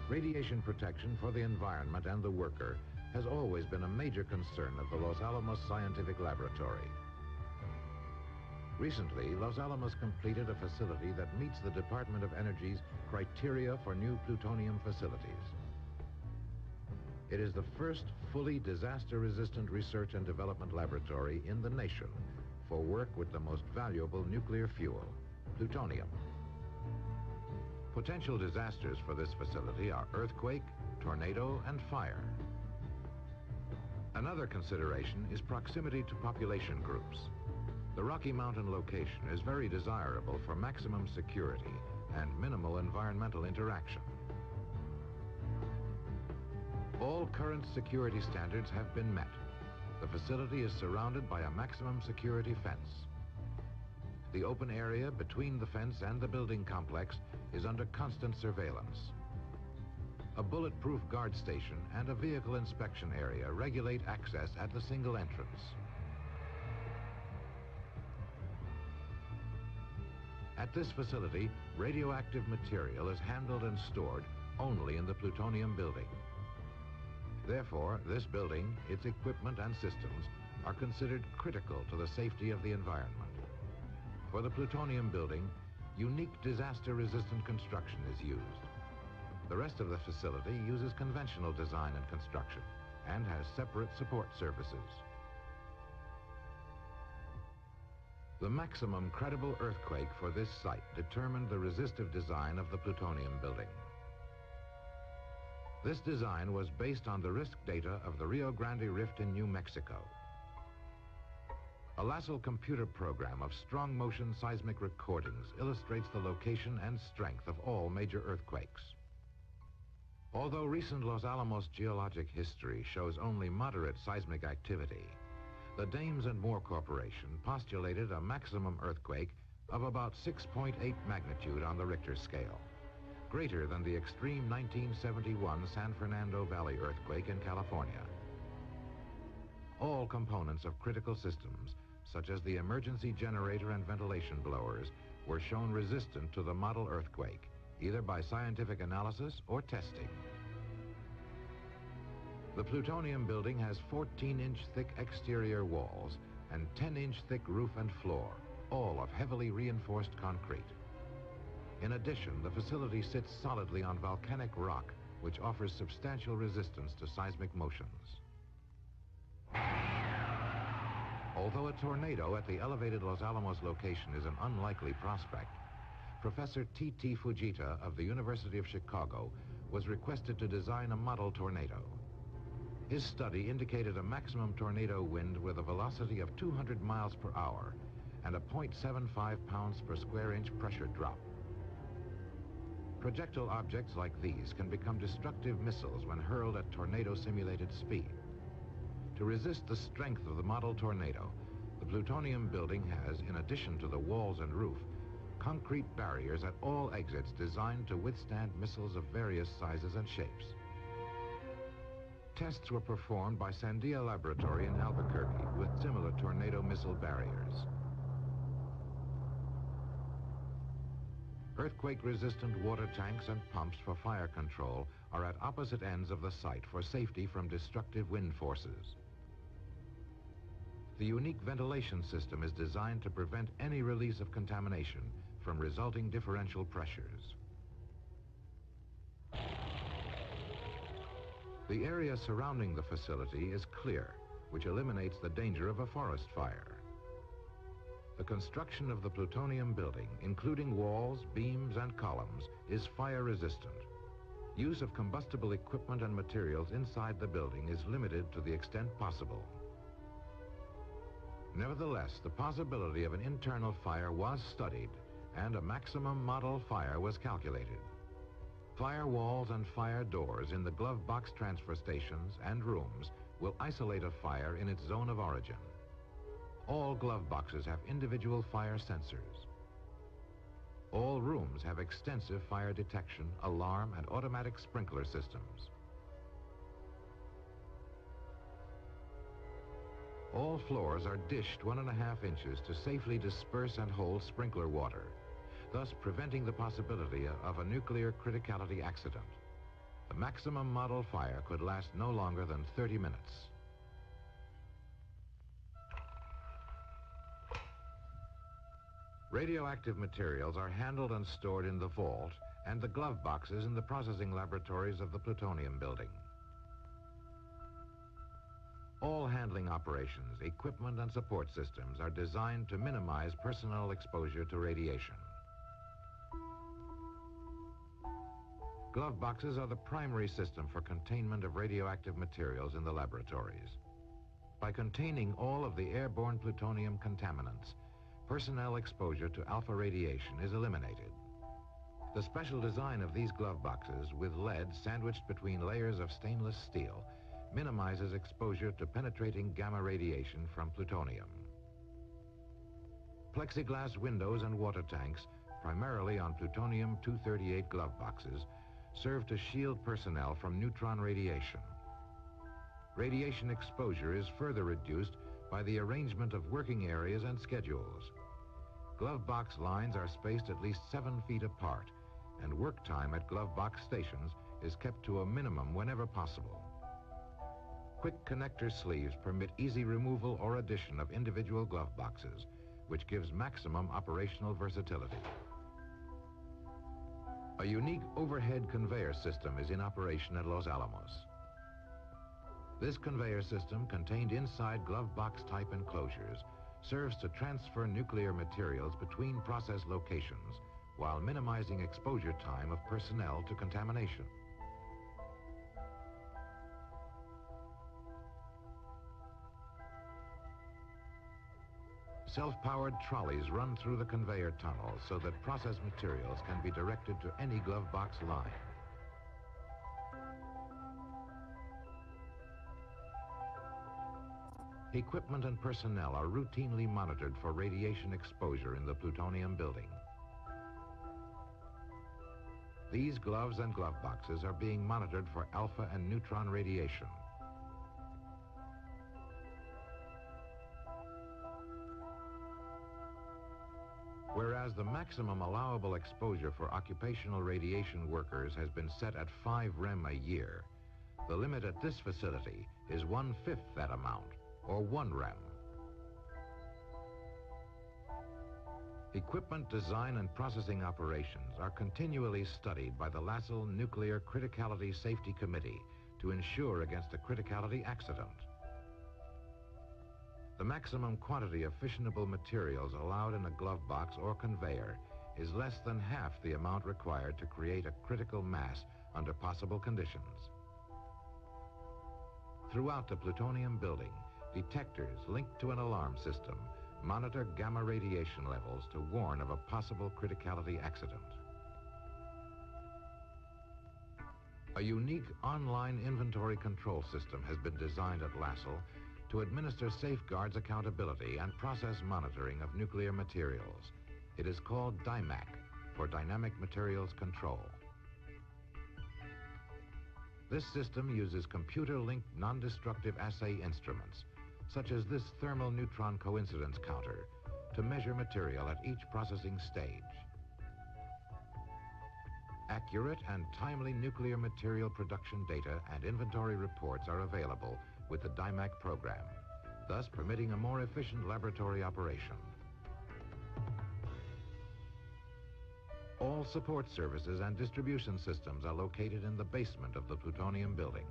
Radiation protection for the environment and the worker has always been a major concern of the Los Alamos Scientific Laboratory. Recently, Los Alamos completed a facility that meets the Department of Energy's criteria for new plutonium facilities. It is the first fully disaster-resistant research and development laboratory in the nation for work with the most valuable nuclear fuel, plutonium. Potential disasters for this facility are earthquake, tornado, and fire. Another consideration is proximity to population groups. The Rocky Mountain location is very desirable for maximum security and minimal environmental interaction. All current security standards have been met. The facility is surrounded by a maximum security fence. The open area between the fence and the building complex is under constant surveillance. A bulletproof guard station and a vehicle inspection area regulate access at the single entrance. At this facility, radioactive material is handled and stored only in the plutonium building. Therefore, this building, its equipment and systems are considered critical to the safety of the environment. For the plutonium building, unique disaster-resistant construction is used. The rest of the facility uses conventional design and construction and has separate support services. The maximum credible earthquake for this site determined the resistive design of the plutonium building. This design was based on the risk data of the Rio Grande Rift in New Mexico. A LASL computer program of strong motion seismic recordings illustrates the location and strength of all major earthquakes. Although recent Los Alamos geologic history shows only moderate seismic activity, the Dames and Moore Corporation postulated a maximum earthquake of about 6.8 magnitude on the Richter scale, greater than the extreme 1971 San Fernando Valley earthquake in California. All components of critical systems, such as the emergency generator and ventilation blowers, were shown resistant to the model earthquake, either by scientific analysis or testing. The plutonium building has 14-inch thick exterior walls and 10-inch thick roof and floor, all of heavily reinforced concrete. In addition, the facility sits solidly on volcanic rock, which offers substantial resistance to seismic motions. Although a tornado at the elevated Los Alamos location is an unlikely prospect, Professor T.T. Fujita of the University of Chicago was requested to design a model tornado. His study indicated a maximum tornado wind with a velocity of 200 miles per hour and a 0.75 pounds per square inch pressure drop. Projectile objects like these can become destructive missiles when hurled at tornado-simulated speed. To resist the strength of the model tornado, the plutonium building has, in addition to the walls and roof, concrete barriers at all exits designed to withstand missiles of various sizes and shapes. Tests were performed by Sandia Laboratory in Albuquerque with similar tornado missile barriers. Earthquake-resistant water tanks and pumps for fire control are at opposite ends of the site for safety from destructive wind forces. The unique ventilation system is designed to prevent any release of contamination from resulting differential pressures. The area surrounding the facility is clear, which eliminates the danger of a forest fire. The construction of the plutonium building, including walls, beams, and columns, is fire resistant. Use of combustible equipment and materials inside the building is limited to the extent possible. Nevertheless, the possibility of an internal fire was studied, and a maximum model fire was calculated. Fire walls and fire doors in the glove box transfer stations and rooms will isolate a fire in its zone of origin. All glove boxes have individual fire sensors. All rooms have extensive fire detection, alarm, and automatic sprinkler systems. All floors are dished 1.5 inches to safely disperse and hold sprinkler water, thus preventing the possibility of a nuclear criticality accident. The maximum model fire could last no longer than 30 minutes. Radioactive materials are handled and stored in the vault and the glove boxes in the processing laboratories of the Plutonium building. All handling operations, equipment, and support systems are designed to minimize personnel exposure to radiation. Glove boxes are the primary system for containment of radioactive materials in the laboratories. By containing all of the airborne plutonium contaminants, personnel exposure to alpha radiation is eliminated. The special design of these glove boxes with lead sandwiched between layers of stainless steel minimizes exposure to penetrating gamma radiation from plutonium. Plexiglass windows and water tanks, primarily on plutonium-238 glove boxes, serve to shield personnel from neutron radiation. Radiation exposure is further reduced by the arrangement of working areas and schedules. Glove box lines are spaced at least 7 feet apart, and work time at glove box stations is kept to a minimum whenever possible. Quick connector sleeves permit easy removal or addition of individual glove boxes, which gives maximum operational versatility. A unique overhead conveyor system is in operation at Los Alamos. This conveyor system, contained inside glove box type enclosures, serves to transfer nuclear materials between process locations while minimizing exposure time of personnel to contamination. Self-powered trolleys run through the conveyor tunnels so that process materials can be directed to any glove box line. Equipment and personnel are routinely monitored for radiation exposure in the plutonium building. These gloves and glove boxes are being monitored for alpha and neutron radiation. Whereas the maximum allowable exposure for occupational radiation workers has been set at 5 rem a year, the limit at this facility is 1/5 that amount, or 1 rem. Equipment design and processing operations are continually studied by the LASL Nuclear Criticality Safety Committee to ensure against a criticality accident. The maximum quantity of fissionable materials allowed in a glove box or conveyor is less than half the amount required to create a critical mass under possible conditions. Throughout the plutonium building, detectors linked to an alarm system monitor gamma radiation levels to warn of a possible criticality accident. A unique online inventory control system has been designed at LASL to administer safeguards accountability and process monitoring of nuclear materials. It is called DIMAC, for Dynamic Materials Control. This system uses computer-linked non-destructive assay instruments, such as this thermal neutron coincidence counter, to measure material at each processing stage. Accurate and timely nuclear material production data and inventory reports are available with the DIMAC program, thus permitting a more efficient laboratory operation. All support services and distribution systems are located in the basement of the plutonium building.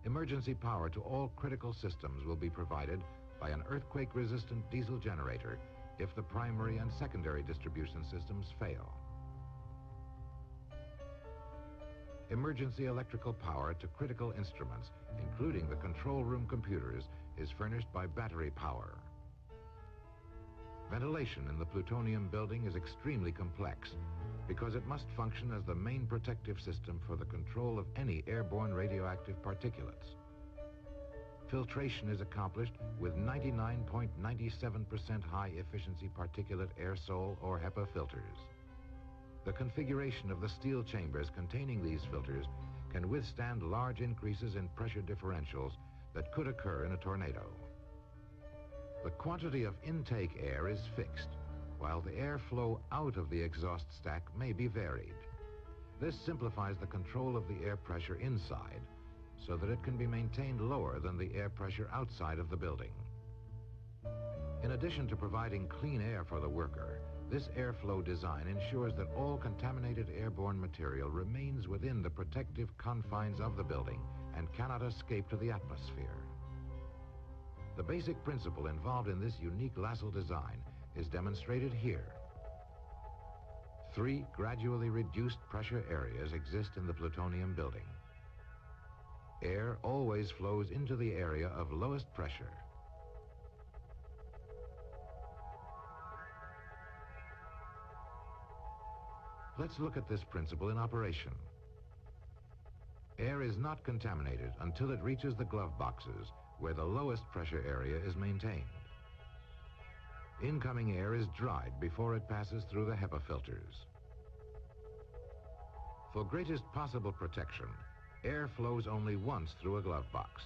Emergency power to all critical systems will be provided by an earthquake-resistant diesel generator if the primary and secondary distribution systems fail. Emergency electrical power to critical instruments, including the control room computers, is furnished by battery power. Ventilation in the plutonium building is extremely complex because it must function as the main protective system for the control of any airborne radioactive particulates. Filtration is accomplished with 99.97% high-efficiency particulate aerosol or HEPA filters. The configuration of the steel chambers containing these filters can withstand large increases in pressure differentials that could occur in a tornado. The quantity of intake air is fixed, while the airflow out of the exhaust stack may be varied. This simplifies the control of the air pressure inside so that it can be maintained lower than the air pressure outside of the building. In addition to providing clean air for the worker, this airflow design ensures that all contaminated airborne material remains within the protective confines of the building and cannot escape to the atmosphere. The basic principle involved in this unique LASL design is demonstrated here. 3 gradually reduced pressure areas exist in the plutonium building. Air always flows into the area of lowest pressure. Let's look at this principle in operation. Air is not contaminated until it reaches the glove boxes, where the lowest pressure area is maintained. Incoming air is dried before it passes through the HEPA filters. For greatest possible protection, air flows only once through a glove box.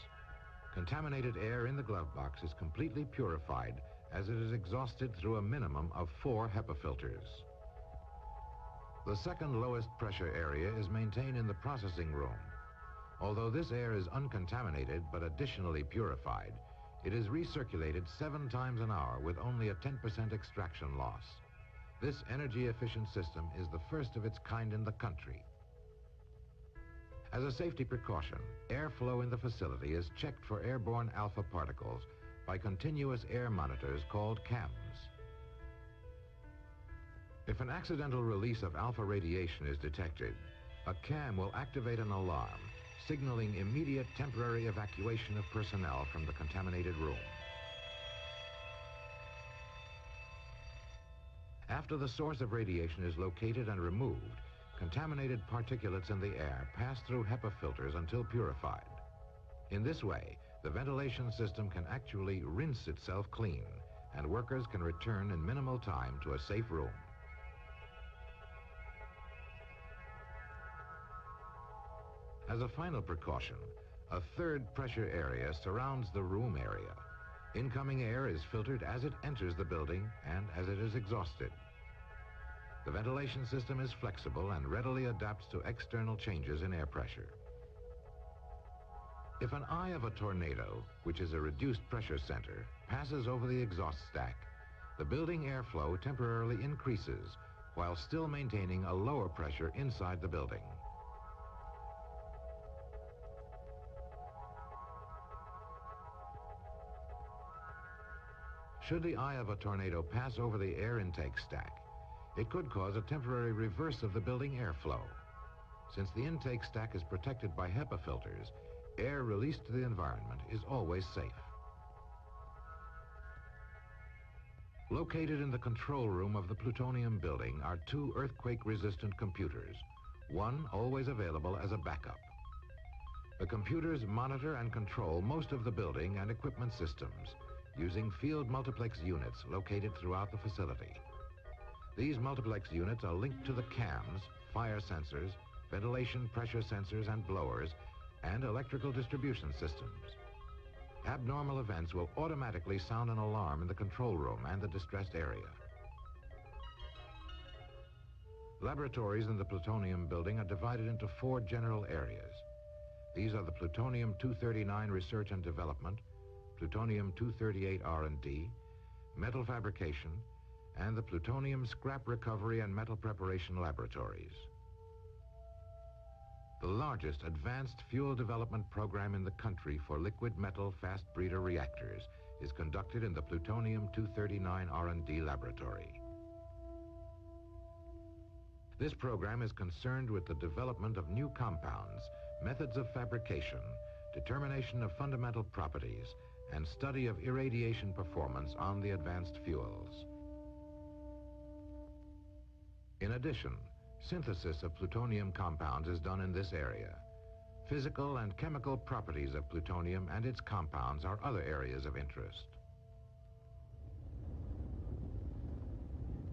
Contaminated air in the glove box is completely purified as it is exhausted through a minimum of 4 HEPA filters. The second lowest pressure area is maintained in the processing room. Although this air is uncontaminated but additionally purified, it is recirculated 7 times an hour with only a 10% extraction loss. This energy-efficient system is the first of its kind in the country. As a safety precaution, airflow in the facility is checked for airborne alpha particles by continuous air monitors called CAMs. If an accidental release of alpha radiation is detected, a CAM will activate an alarm, signaling immediate temporary evacuation of personnel from the contaminated room. After the source of radiation is located and removed, contaminated particulates in the air pass through HEPA filters until purified. In this way, the ventilation system can actually rinse itself clean, and workers can return in minimal time to a safe room. As a final precaution, a 3rd pressure area surrounds the room area. Incoming air is filtered as it enters the building and as it is exhausted. The ventilation system is flexible and readily adapts to external changes in air pressure. If an eye of a tornado, which is a reduced pressure center, passes over the exhaust stack, the building airflow temporarily increases while still maintaining a lower pressure inside the building. Should the eye of a tornado pass over the air intake stack, it could cause a temporary reverse of the building airflow. Since the intake stack is protected by HEPA filters, air released to the environment is always safe. Located in the control room of the plutonium building are 2 earthquake-resistant computers, one always available as a backup. The computers monitor and control most of the building and equipment systems, using field multiplex units located throughout the facility. These multiplex units are linked to the CAMs, fire sensors, ventilation pressure sensors and blowers, and electrical distribution systems. Abnormal events will automatically sound an alarm in the control room and the distressed area. Laboratories in the plutonium building are divided into 4 general areas. These are the Plutonium-239 Research and Development, Plutonium-238 R&D, Metal Fabrication, and the Plutonium Scrap Recovery and Metal Preparation Laboratories. The largest advanced fuel development program in the country for liquid metal fast breeder reactors is conducted in the Plutonium-239 R&D laboratory. This program is concerned with the development of new compounds, methods of fabrication, determination of fundamental properties, and study of irradiation performance on the advanced fuels. In addition, synthesis of plutonium compounds is done in this area. Physical and chemical properties of plutonium and its compounds are other areas of interest.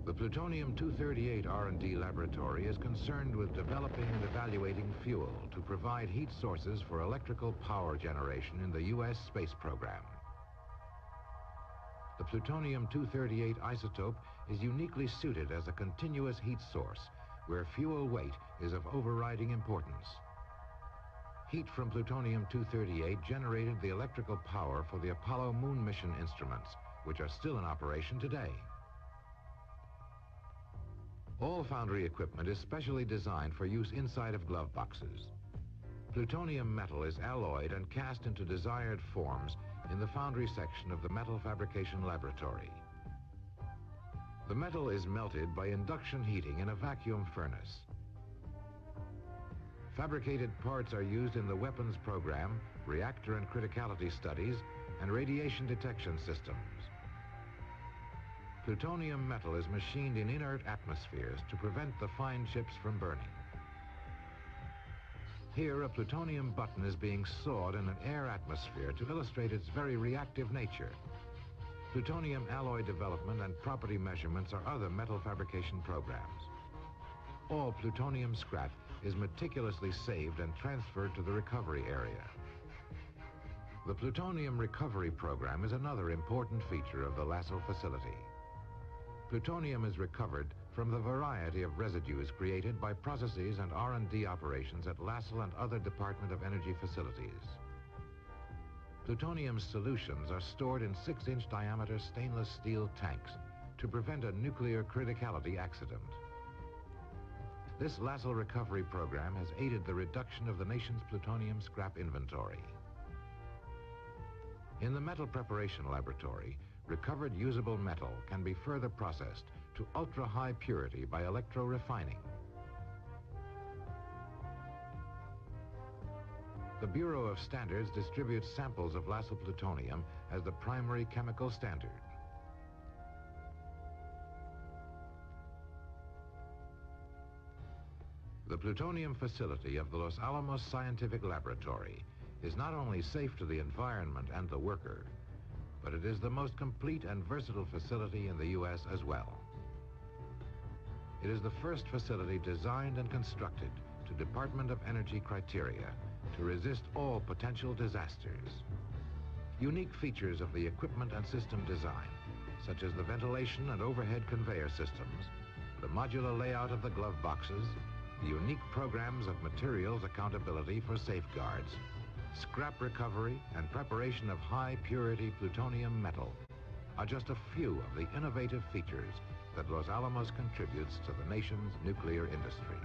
The Plutonium-238 R&D laboratory is concerned with developing and evaluating fuel to provide heat sources for electrical power generation in the U.S. space program. The Plutonium-238 isotope is uniquely suited as a continuous heat source where fuel weight is of overriding importance. Heat from plutonium-238 generated the electrical power for the Apollo moon mission instruments, which are still in operation today. All foundry equipment is specially designed for use inside of glove boxes. Plutonium metal is alloyed and cast into desired forms in the foundry section of the metal fabrication laboratory. The metal is melted by induction heating in a vacuum furnace. Fabricated parts are used in the weapons program, reactor and criticality studies, and radiation detection systems. Plutonium metal is machined in inert atmospheres to prevent the fine chips from burning. Here, a plutonium button is being sawed in an air atmosphere to illustrate its very reactive nature. Plutonium alloy development and property measurements are other metal fabrication programs. All plutonium scrap is meticulously saved and transferred to the recovery area. The plutonium recovery program is another important feature of the LASL facility. Plutonium is recovered from the variety of residues created by processes and R&D operations at LASL and other Department of Energy facilities. Plutonium solutions are stored in 6-inch diameter stainless steel tanks to prevent a nuclear criticality accident. This LASL recovery program has aided the reduction of the nation's plutonium scrap inventory. In the metal preparation laboratory, recovered usable metal can be further processed to ultra-high purity by electro-refining. The Bureau of Standards distributes samples of LASL plutonium as the primary chemical standard. The Plutonium Facility of the Los Alamos Scientific Laboratory is not only safe to the environment and the worker, but it is the most complete and versatile facility in the U.S. as well. It is the first facility designed and constructed to Department of Energy criteria to resist all potential disasters. Unique features of the equipment and system design, such as the ventilation and overhead conveyor systems, the modular layout of the glove boxes, the unique programs of materials accountability for safeguards, scrap recovery, and preparation of high-purity plutonium metal are just a few of the innovative features that Los Alamos contributes to the nation's nuclear industry.